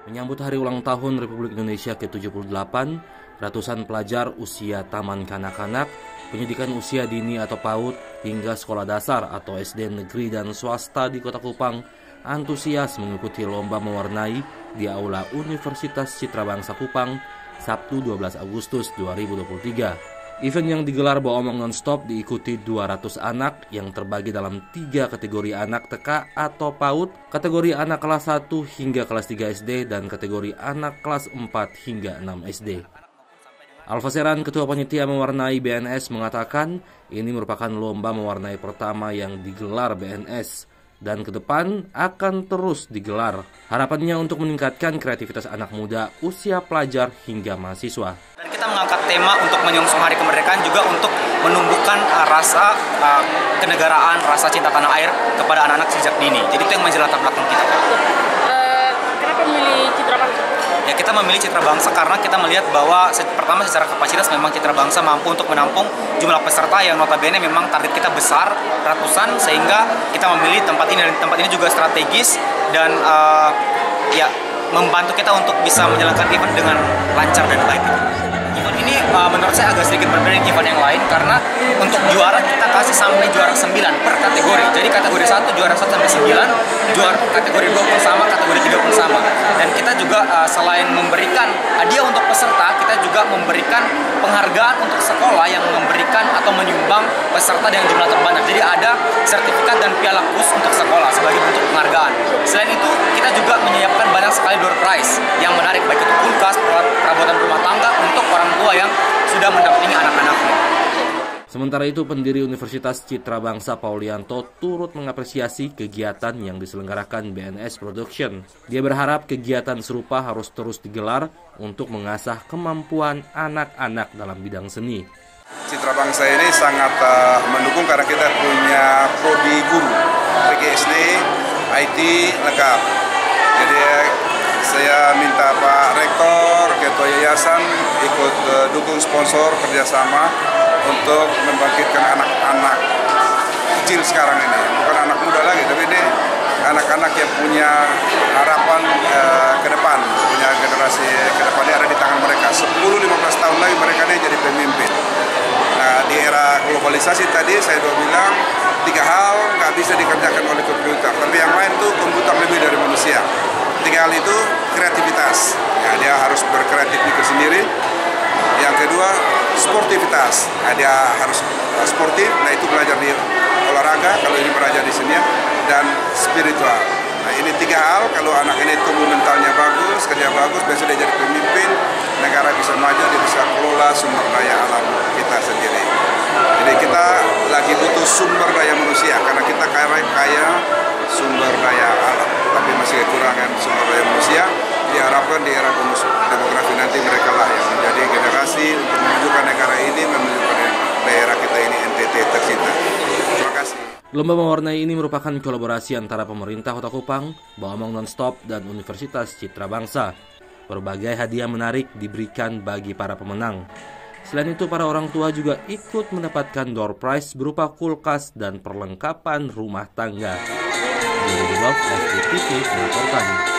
Menyambut hari ulang tahun Republik Indonesia ke-78, ratusan pelajar usia taman kanak-kanak, pendidikan usia dini atau PAUD, hingga sekolah dasar atau SD negeri dan swasta di Kota Kupang antusias mengikuti lomba mewarnai di Aula Universitas Citra Bangsa Kupang, Sabtu 12 Agustus 2023. Event yang digelar Bawa Omong Nonstop diikuti 200 anak yang terbagi dalam 3 kategori anak TK atau PAUD, kategori anak kelas 1 hingga kelas 3 SD, dan kategori anak kelas 4 hingga 6 SD. Alfaseran, Ketua Panitia Mewarnai BNS, mengatakan ini merupakan lomba mewarnai pertama yang digelar BNS dan ke depan akan terus digelar. Harapannya untuk meningkatkan kreativitas anak muda, usia pelajar hingga mahasiswa. Dan kita mengangkat tema untuk menyongsong hari kemerdekaan juga untuk menumbuhkan rasa kenegaraan, rasa cinta tanah air kepada anak-anak sejak dini. Jadi itu yang menjadi latar belakang kita. Kenapa memilih Citra Bangsa? Ya, kita memilih Citra Bangsa karena kita melihat bahwa pertama secara kapasitas memang Citra Bangsa mampu untuk menampung jumlah peserta yang notabene memang target kita besar, ratusan, sehingga kita memilih tempat ini, dan tempat ini juga strategis dan membantu kita untuk bisa menjalankan event dengan lancar dan baik. Event ini menurut saya agak sedikit berbeda dengan event yang lain karena untuk juara kita kasih sampai juara 9 per kategori. Jadi kategori 1 juara 1 sampai 9, juara kategori 2 pun sama, kategori 3 pun sama. Dan kita juga selain memberikan hadiah untuk peserta, kita juga memberikan penghargaan untuk sekolah yang memberikan atau menyumbang peserta dengan jumlah terbanyak. Jadi ada sertifikat dan piala khusus untuk sekolah sebagai bentuk penghargaan. Selain itu, kita juga menyiapkan banyak sekali door prize yang menarik, baik itu kulkas, perabotan rumah tangga untuk orang tua yang sudah mendampingi anak-anaknya. Sementara itu, pendiri Universitas Citra Bangsa Paulianto turut mengapresiasi kegiatan yang diselenggarakan BNS Production. Dia berharap kegiatan serupa harus terus digelar untuk mengasah kemampuan anak-anak dalam bidang seni. Citra Bangsa ini sangat mendukung karena kita punya prodi guru, PGSD, IT lengkap. Jadi saya minta Pak Rektor, Ketua Yayasan ikut dukung sponsor kerjasama untuk membangkitkan anak-anak kecil sekarang ini. Bukan anak muda lagi, tapi ini anak-anak yang punya harapan ke depan, punya generasi ke depan yang ada di tangan mereka. 10-15 tahun lagi mereka ini jadi pemimpin. Nah, di era globalisasi tadi saya sudah bilang 3 hal nggak bisa dikerjakan oleh komputer, tapi yang lain tuh komputer lebih dari manusia. 3 hal itu kreativitas, ya, dia harus berkreatif itu sendiri. Yang kedua, sportivitas, nah, dia harus sportif, nah itu belajar di olahraga, kalau ini belajar di seni, dan spiritual. Nah, ini 3 hal, kalau anak ini tumbuh mentalnya bagus, kerja bagus, besok dia jadi pemimpin, negara bisa maju, dia bisa kelola sumber daya alam kita sendiri. Jadi kita lagi butuh sumber daya manusia, karena kita kaya sumber daya alam, tapi masih kekurangan sumber daya manusia. Diharapkan di era bonus demografi nanti mereka lah yang menjadi generasi untuk memajukan negara ini, memajukan daerah kita ini, NTT tercinta. Terima kasih. Lomba mewarnai ini merupakan kolaborasi antara pemerintah Kota Kupang, Bawa Omong Nonstop, dan Universitas Citra Bangsa. Berbagai hadiah menarik diberikan bagi para pemenang. Selain itu, para orang tua juga ikut mendapatkan door prize berupa kulkas dan perlengkapan rumah tangga. Dari FDTV melaporkan.